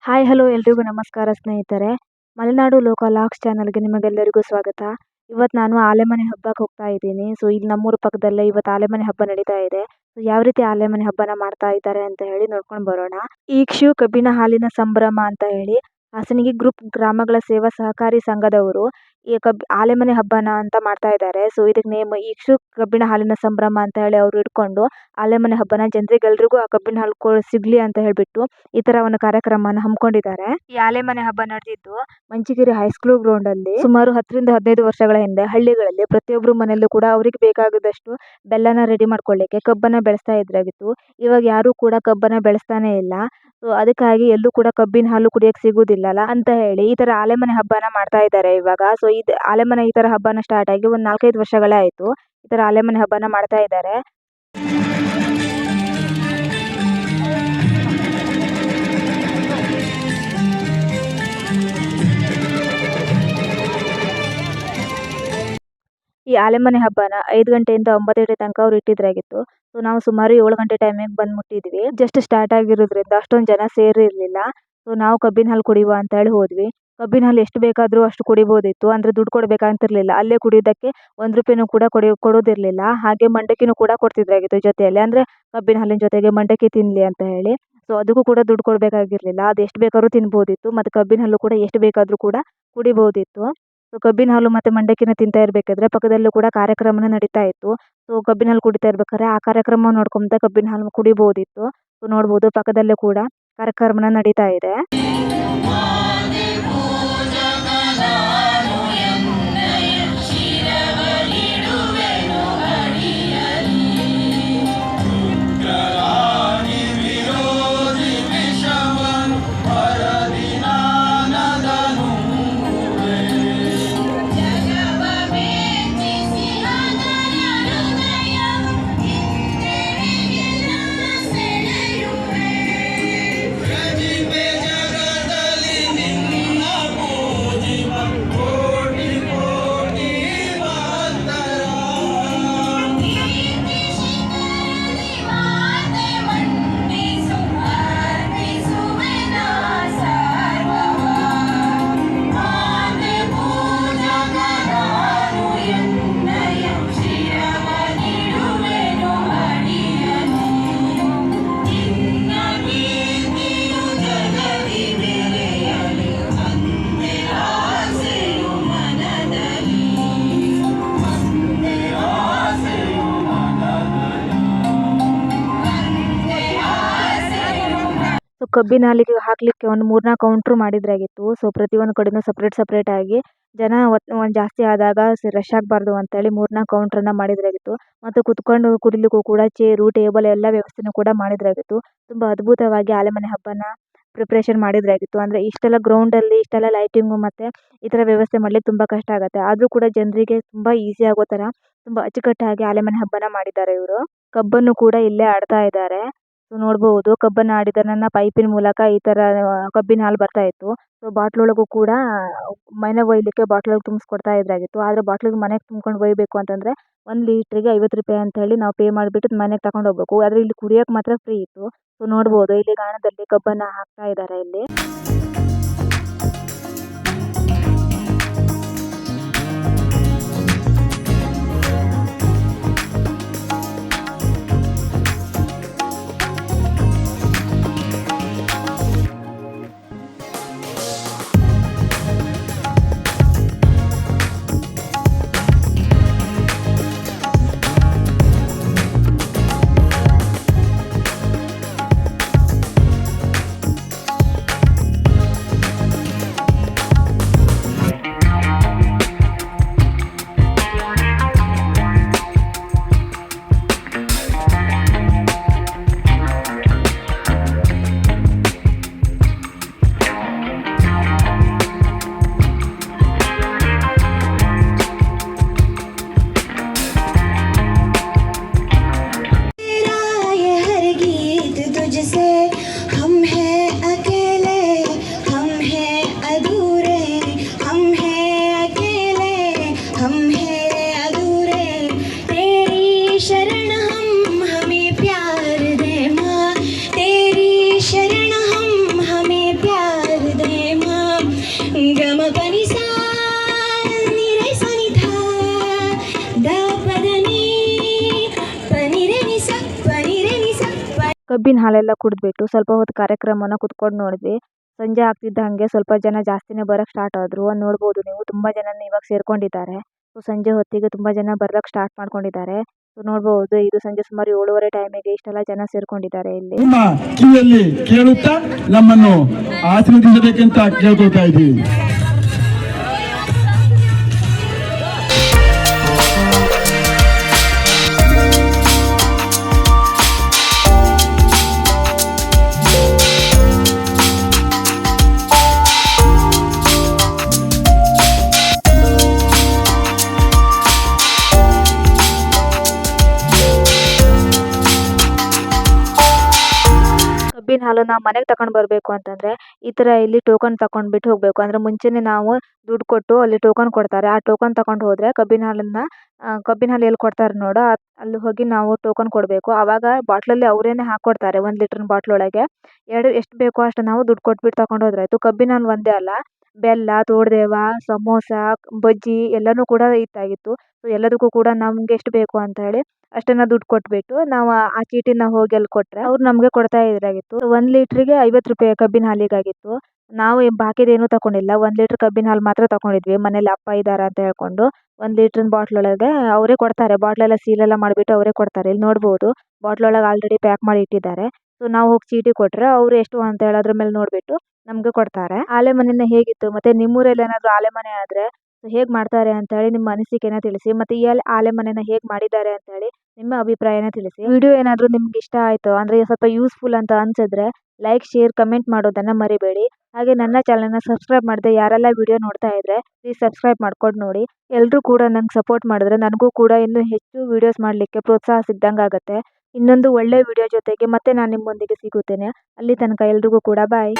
Hi hello ಎಲ್ರಿಗೂ ನಮಸ್ಕಾರ ಸ್ನೇಹಿತರೆ. ಮಲೆನಾಡು ಲೋಕಲ್ ಲಾಕ್ಸ್ ಚಾನಲ್‌ಗೆ ನಿಮಗೆಲ್ಲರಿಗೂ ಸ್ವಾಗತ. ಇವತ್ತು ನಾನು ಆಲೆಮನೆ ಹಬ್ಬಕ್ಕೆ ಹೋಗ್ತಾ ಇದ್ದೀನಿ. ಇಲ್ಲಿ ನಮ್ಮೂರ ಪಕ್ಕದಲ್ಲೇ ಇವತ್ತು ಆಲೆಮನೆ ಹಬ್ಬ ನಡೀತಾ ಇದೆ. ಯಾವ ರೀತಿ ಆಲೆಮನೆ ಹಬ್ಬನ ಮಾಡ್ತಾ ಇದ್ದಾರೆ ಅಂತ ಹೇಳಿ ನೋಡ್ಕೊಂಡು ಬರೋಣ. ಈಕ್ಷು ಕಬ್ಬಿನ ಹಾಲಿನ ಸಂಭ್ರಮ ಅಂತ ಹೇಳಿ ಹಾಸನಗಿ ಗ್ರೂಪ್ ಗ್ರಾಮಗಳ ಸೇವಾ ಸಹಕಾರಿ ಸಂಘದವರು ಈ ಆಲೆಮನೆ ಹಬ್ಬನ ಅಂತ ಮಾಡ್ತಾ ಇದ್ದಾರೆ. ಇದಕ್ಕೆ ನೇಮ್ ಈಕ್ಷು ಕಬ್ಬಿನ ಹಾಲಿನ ಸಂಭ್ರಮ ಅಂತ ಹೇಳಿ ಅವರು ಇಟ್ಕೊಂಡು ಆಲೆಮನೆ ಹಬ್ಬನ ಜನರಿಗೆಲ್ರಿಗೂ ಆ ಕಬ್ಬಿನ ಹಾಲು ಸಿಗ್ಲಿ ಅಂತ ಹೇಳ್ಬಿಟ್ಟು ಈ ತರ ಒಂದು ಕಾರ್ಯಕ್ರಮನ ಹಮ್ಮಿಕೊಂಡಿದ್ದಾರೆ. ಈ ಆಲೆಮನೆ ಹಬ್ಬ ನಡೆದಿದ್ದು ಮಂಚಿಗಿರಿ ಹೈಸ್ಕೂಲ್ ಗ್ರೌಂಡ್ ಅಲ್ಲಿ ಸುಮಾರು 10ರಿಂದ 15 ವರ್ಷಗಳ ಹಿಂದೆ ಹಳ್ಳಿಗಳಲ್ಲಿ ಪ್ರತಿಯೊಬ್ಬರು ಮನೆಯಲ್ಲೂ ಕೂಡ ಅವ್ರಿಗೆ ಬೇಕಾಗದಷ್ಟು ಬೆಲ್ಲನ ರೆಡಿ ಮಾಡ್ಕೊಳ್ಳಿಕ್ಕೆ ಕಬ್ಬನ್ನ ಬೆಳೆಸ್ತಾ ಇದ್ರಾಗಿತ್ತು. ಇವಾಗ ಯಾರು ಕೂಡ ಕಬ್ಬನ್ನ ಬೆಳೆಸ್ತಾನೆ ಇಲ್ಲ. ಅದಕ್ಕಾಗಿ ಎಲ್ಲೂ ಕೂಡ ಕಬ್ಬಿನ ಹಾಲು ಕುಡಿಯಕ್ಕೆ ಸಿಗುದಿಲ್ಲಲ್ಲ ಅಂತ ಹೇಳಿ ಈ ತರ ಆಲೆಮನೆ ಹಬ್ಬನ ಮಾಡ್ತಾ ಇದ್ದಾರೆ ಇವಾಗ. ಇದು ಆಲೆಮನೆ ಈ ತರ ಹಬ್ಬನ ಸ್ಟಾರ್ಟ್ ಆಗಿ ಒಂದು 4-5 ವರ್ಷಗಳೇ ಆಯ್ತು. ಈ ತರ ಆಲೆಮನೆ ಹಬ್ಬನ ಮಾಡ್ತಾ ಇದ್ದಾರೆ. ಈ ಆಲೆಮನೆ ಹಬ್ಬನ 5 ಗಂಟೆಯಿಂದ 9 ಗಂಟೆ ತನಕ ಅವ್ರು ಇಟ್ಟಿದ್ರಾಗಿತ್ತು. ನಾವು ಸುಮಾರು 7 ಗಂಟೆ ಟೈಮಿಗೆ ಬಂದು ಮುಟ್ಟಿದ್ವಿ. ಜಸ್ಟ್ ಸ್ಟಾರ್ಟ್ ಆಗಿರೋದ್ರಿಂದ ಅಷ್ಟೊಂದು ಜನ ಸೇರಿರ್ಲಿಲ್ಲ. ನಾವು ಕಬ್ಬಿನ ಹಾಲು ಕುಡಿಯುವ ಅಂತ ಹೇಳಿ ಹೋದ್ವಿ. ಕಬ್ಬಿನ ಹಾಲು ಎಷ್ಟು ಬೇಕಾದರೂ ಅಷ್ಟು ಕುಡಿಬೋದಿತ್ತು. ಅಂದ್ರೆ ದುಡ್ಡು ಕೊಡಬೇಕಂತಿರ್ಲಿಲ್ಲ. ಅಲ್ಲೇ ಕುಡಿಯೋದಕ್ಕೆ ₹1 ಕೂಡ ಕೊಡೋದಿರ್ಲಿಲ್ಲ. ಹಾಗೆ ಮಂಡಕ್ಕಿನೂ ಕೂಡ ಕೊಡ್ತಿದ್ರಾಗಿತ್ತು ಜೊತೆಯಲ್ಲಿ. ಅಂದ್ರೆ ಕಬ್ಬಿನ ಹಾಲಿನ ಜೊತೆಗೆ ಮಂಡಕ್ಕಿ ತಿನ್ಲಿ ಅಂತ ಹೇಳಿ. ಅದಕ್ಕೂ ಕೂಡ ದುಡ್ಡು ಕೊಡಬೇಕಾಗಿರ್ಲಿಲ್ಲ. ಅದು ಎಷ್ಟು ಬೇಕಾದ್ರೂ ತಿನ್ಬೋದಿತ್ತು. ಮತ್ತೆ ಕಬ್ಬಿನ ಹಾಲು ಕೂಡ ಎಷ್ಟು ಬೇಕಾದ್ರೂ ಕೂಡ ಕುಡಿಬೋದಿತ್ತು. ಕಬ್ಬಿನ ಹಾಲು ಮತ್ತೆ ಮಂಡಕ್ಕಿನ ತಿಂತಾ ಇರ್ಬೇಕಾದ್ರೆ ಪಕ್ಕದಲ್ಲೂ ಕೂಡ ಕಾರ್ಯಕ್ರಮನ ನಡೀತಾ ಇತ್ತು. ಕಬ್ಬಿನ ಹಾಲು ಕುಡಿತಾ ಇರ್ಬೇಕಾದ್ರೆ ಆ ಕಾರ್ಯಕ್ರಮ ನೋಡ್ಕೊಂತ ಕಬ್ಬಿನ ಹಾಲು ಕುಡಿಬೋದಿತ್ತು. ನೋಡ್ಬೋದು ಪಕ್ಕದಲ್ಲೇ ಕೂಡ ಕಾರ್ಯಕ್ರಮನ ನಡೀತಾ ಇದೆ. ಕಬ್ಬಿನ ಹಾಲಿಗೆ ಹಾಕ್ಲಿಕ್ಕೆ ಒಂದು 3-4 ಕೌಂಟ್ರು ಮಾಡಿದ್ರಾಗಿತ್ತು. ಪ್ರತಿಯೊಂದು ಕಡೆನೂ ಸಪ್ರೇಟ್ ಆಗಿ ಜನ ಒಂದು ಜಾಸ್ತಿ ಆದಾಗ ರಶ್ ಆಗಬಾರ್ದು ಅಂತೇಳಿ 3-4 ಕೌಂಟ್ರನ್ನ ಮಾಡಿದ್ರಾಗಿತ್ತು. ಮತ್ತು ಕುತ್ಕೊಂಡು ಕುಡಿಲಿಕ್ಕೂ ಕೂಡ ಚೇರು ಟೇಬಲ್ ಎಲ್ಲ ವ್ಯವಸ್ಥೆನೂ ಕೂಡ ಮಾಡಿದ್ರಾಗಿತ್ತು. ತುಂಬ ಅದ್ಭುತವಾಗಿ ಆಲೆಮನೆ ಹಬ್ಬನ ಪ್ರಿಪ್ರೇಷನ್ ಮಾಡಿದ್ರಾಗಿತ್ತು. ಅಂದ್ರೆ ಇಷ್ಟೆಲ್ಲ ಗ್ರೌಂಡಲ್ಲಿ ಇಷ್ಟೆಲ್ಲ ಲೈಟಿಂಗು ಮತ್ತೆ ಈ ಥರ ವ್ಯವಸ್ಥೆ ಮಾಡ್ಲಿಕ್ಕೆ ತುಂಬ ಕಷ್ಟ ಆಗುತ್ತೆ. ಆದರೂ ಕೂಡ ಜನರಿಗೆ ತುಂಬ ಈಸಿ ಆಗೋ ಥರ ತುಂಬ ಅಚ್ಚುಕಟ್ಟಾಗಿ ಆಲೆಮನೆ ಹಬ್ಬನ ಮಾಡಿದ್ದಾರೆ ಇವರು. ಕಬ್ಬನ್ನು ಕೂಡ ಇಲ್ಲೇ ಆಡ್ತಾ ಇದ್ದಾರೆ. ನೋಡ್ಬೋದು ಕಬ್ಬನ್ನ ಆಡಿದರನ್ನ ಪೈಪಿನ ಮೂಲಕ ಈ ತರ ಕಬ್ಬಿನ ಹಾಲು ಬರ್ತಾ ಇತ್ತು. ಬಾಟ್ಲೊಳಗೂ ಕೂಡ ಮನೆಗೆ ಒಯ್ಲಿಕ್ಕೆ ಬಾಟ್ಲಲ್ಲಿ ತುಂಬಿಸ್ಕೊಡ್ತಾ ಇದ್ರಾಗಿತ್ತು. ಆದ್ರೆ ಬಾಟ್ಲಿಗೆ ಮನೆಗೆ ತುಂಬ್ಕೊಂಡು ಒಯ್ಬೇಕು ಅಂತಂದ್ರೆ 1 ಲೀಟ್ರಿಗೆ ₹50 ಅಂತ ಹೇಳಿ ನಾವು ಪೇ ಮಾಡಿಬಿಟ್ಟು ಮನೆಗೆ ತಗೊಂಡು ಹೋಗ್ಬೇಕು. ಆದ್ರೆ ಇಲ್ಲಿ ಕುಡಿಯೋಕೆ ಮಾತ್ರ ಫ್ರೀ ಇತ್ತು. ನೋಡ್ಬೋದು ಇಲ್ಲಿ ಗಾಣದಲ್ಲಿ ಕಬ್ಬನ್ನ ಹಾಕ್ತಾ ಇದ್ದಾರೆ ಇಲ್ಲಿ. ಕಬ್ಬಿನ ಹಾಲೆಲ್ಲ ಕುಡಿದ್ಬಿಟ್ಟು ಸ್ವಲ್ಪ ಹೊತ್ತು ಕಾರ್ಯಕ್ರಮನ ಕುತ್ಕೊಂಡು ನೋಡಿದ್ವಿ. ಸಂಜೆ ಆಗ್ತಿದ್ದ ಹಾಗೆ ಸ್ವಲ್ಪ ಜನ ಜಾಸ್ತಿನೇ ಬರೋಕ್ಕೆ ಸ್ಟಾರ್ಟ್ ಆದರು. ನೋಡ್ಬೋದು ನೀವು ತುಂಬ ಜನನೇ ಇವಾಗ ಸೇರ್ಕೊಂಡಿದ್ದಾರೆ. ಸೊ ಸಂಜೆ ಹೊತ್ತಿಗೆ ತುಂಬ ಜನ ಬರೋಕ್ಕೆ ಸ್ಟಾರ್ಟ್ ಮಾಡ್ಕೊಂಡಿದ್ದಾರೆ. ಸೊ ನೋಡ್ಬೋದು ಇದು ಸಂಜೆ ಸುಮಾರು 7:30 ಟೈಮಿಗೆ ಇಷ್ಟೆಲ್ಲ ಜನ ಸೇರ್ಕೊಂಡಿದ್ದಾರೆ ಇಲ್ಲಿ. ನಿಮ್ಮ ಕಿವಿಯಲ್ಲಿ ಕೇಳುತ್ತಾ ನಮ್ಮನ್ನು ಆಶೀರ್ವದಿಸಬೇಕಂತ ಕೇಳ್ಕೊಳ್ತಾ ಇದ್ದೀವಿ. ಕಬ್ಬಿನ ಹಾಲನ್ನ ಮನೆಗೆ ತಗೊಂಡು ಬರಬೇಕು ಅಂತಂದರೆ ಈ ಥರ ಇಲ್ಲಿ ಟೋಕನ್ ತಗೊಂಡ್ಬಿಟ್ಟು ಹೋಗಬೇಕು. ಅಂದರೆ ಮುಂಚೆನೇ ನಾವು ದುಡ್ಡು ಕೊಟ್ಟು ಅಲ್ಲಿ ಟೋಕನ್ ಕೊಡ್ತಾರೆ. ಆ ಟೋಕನ್ ತಗೊಂಡು ಹೋದರೆ ಕಬ್ಬಿನ ಹಾಲು ಎಲ್ಲಿ ಕೊಡ್ತಾರೆ ನೋಡು ಅಲ್ಲಿ ಹೋಗಿ ನಾವು ಟೋಕನ್ ಕೊಡಬೇಕು. ಆವಾಗ ಬಾಟ್ಲಲ್ಲಿ ಅವರೇನೆ ಹಾಕ್ಕೊಡ್ತಾರೆ 1 ಲೀಟ್ರಿನ ಬಾಟ್ಲೊಳಗೆ. ಎಷ್ಟು ಬೇಕೋ ಅಷ್ಟು ನಾವು ದುಡ್ಡು ಕೊಟ್ಬಿಟ್ಟು ತಗೊಂಡು ಹೋದ್ರಾಯ್ತು. ಕಬ್ಬಿನ ಹಾಲು ಒಂದೇ ಅಲ್ಲ, ಬೆಲ್ಲ, ತೋಡದೇವ, ಸಮೋಸ, ಬಜ್ಜಿ ಎಲ್ಲನೂ ಕೂಡ ಇತ್ತಾಗಿತ್ತು. ಸೊ ಎಲ್ಲದಕ್ಕೂ ಕೂಡ ನಮ್ಗೆ ಎಷ್ಟು ಬೇಕು ಅಂತ ಹೇಳಿ ಅಷ್ಟನ್ನು ದುಡ್ಡು ಕೊಟ್ಬಿಟ್ಟು ನಾವು ಆ ಚೀಟಿನ ಹೋಗಿ ಅಲ್ಲಿ ಕೊಟ್ಟರೆ ಅವ್ರು ನಮಗೆ ಕೊಡ್ತಾ ಇದ್ರಾಗಿತ್ತು. 1 ಲೀಟ್ರಿಗೆ 50 ರೂಪಾಯಿ ಕಬ್ಬಿನ ಹಾಲಿಗಾಗಿತ್ತು. ನಾವು ಬಾಕಿದೇನೂ ತಗೊಂಡಿಲ್ಲ, 1 ಲೀಟ್ರ್ ಕಬ್ಬಿನ ಹಾಲು ಮಾತ್ರ ತಗೊಂಡಿದ್ವಿ. ಮನೇಲಿ ಅಪ್ಪ ಇದ್ದಾರೆ ಅಂತ ಹೇಳ್ಕೊಂಡು 1 ಲೀಟ್ರಿನ ಬಾಟ್ಲೊಳಗೆ ಅವರೇ ಕೊಡ್ತಾರೆ. ಬಾಟ್ಲೆಲ್ಲ ಸೀಲೆಲ್ಲ ಮಾಡಿಬಿಟ್ಟು ಅವರೇ ಕೊಡ್ತಾರೆ. ಇಲ್ಲಿ ನೋಡ್ಬೋದು ಬಾಟ್ಲೊಳಗೆ ಆಲ್ರೆಡಿ ಪ್ಯಾಕ್ ಮಾಡಿ ಇಟ್ಟಿದ್ದಾರೆ. ಸೊ ನಾವು ಹೋಗಿ ಚೀಟಿ ಕೊಟ್ಟರೆ ಅವರು ಎಷ್ಟು ಅಂತ ಹೇಳೋದ್ರ ಮೇಲೆ ನೋಡಿಬಿಟ್ಟು ನಮಗೆ ಕೊಡ್ತಾರೆ. ಆಲೆಮನೆನ ಹೇಗಿತ್ತು ಮತ್ತು ನಿಮ್ಮೂರಲ್ಲಿ ಏನಾದರೂ ಆಲೆಮನೆ ಆದರೆ ಹೇಗೆ ಮಾಡ್ತಾರೆ ಅಂತ ಹೇಳಿ ನಿಮ್ಮ ಅನಿಸಿಕೆನ ತಿಳಿಸಿ. ಮತ್ತು ಈ ಆಲೆಮನೆನ ಹೇಗೆ ಮಾಡಿದ್ದಾರೆ ಅಂತ ಹೇಳಿ ನಿಮ್ಮ ಅಭಿಪ್ರಾಯನ ತಿಳಿಸಿ. ವಿಡಿಯೋ ಏನಾದರೂ ನಿಮ್ಗೆ ಇಷ್ಟ ಆಯಿತು ಅಂದರೆ ಸ್ವಲ್ಪ ಯೂಸ್ಫುಲ್ ಅಂತ ಅನಿಸಿದ್ರೆ ಲೈಕ್, ಶೇರ್, ಕಮೆಂಟ್ ಮಾಡೋದನ್ನು ಮರಿಬೇಡಿ. ಹಾಗೆ ನನ್ನ ಚಾನಲ್ನ ಸಬ್ಸ್ಕ್ರೈಬ್ ಮಾಡದೆ ಯಾರೆಲ್ಲ ವಿಡಿಯೋ ನೋಡ್ತಾ ಇದ್ದರೆ ಪ್ಲೀಸ್ ಸಬ್ಸ್ಕ್ರೈಬ್ ಮಾಡ್ಕೊಂಡು ನೋಡಿ. ಎಲ್ಲರೂ ಕೂಡ ನಂಗೆ ಸಪೋರ್ಟ್ ಮಾಡಿದ್ರೆ ನನಗೂ ಕೂಡ ಇನ್ನೂ ಹೆಚ್ಚು ವೀಡಿಯೋಸ್ ಮಾಡಲಿಕ್ಕೆ ಪ್ರೋತ್ಸಾಹ ಸಿಗ್ದಂಗೆ ಆಗುತ್ತೆ. ಇನ್ನೊಂದು ಒಳ್ಳೆ ವಿಡಿಯೋ ಜೊತೆಗೆ ಮತ್ತೆ ನಾನು ನಿಮ್ಮೊಂದಿಗೆ ಸಿಗುತ್ತೇನೆ. ಅಲ್ಲಿ ತನಕ ಎಲ್ರಿಗೂ ಕೂಡ ಬಾಯ್.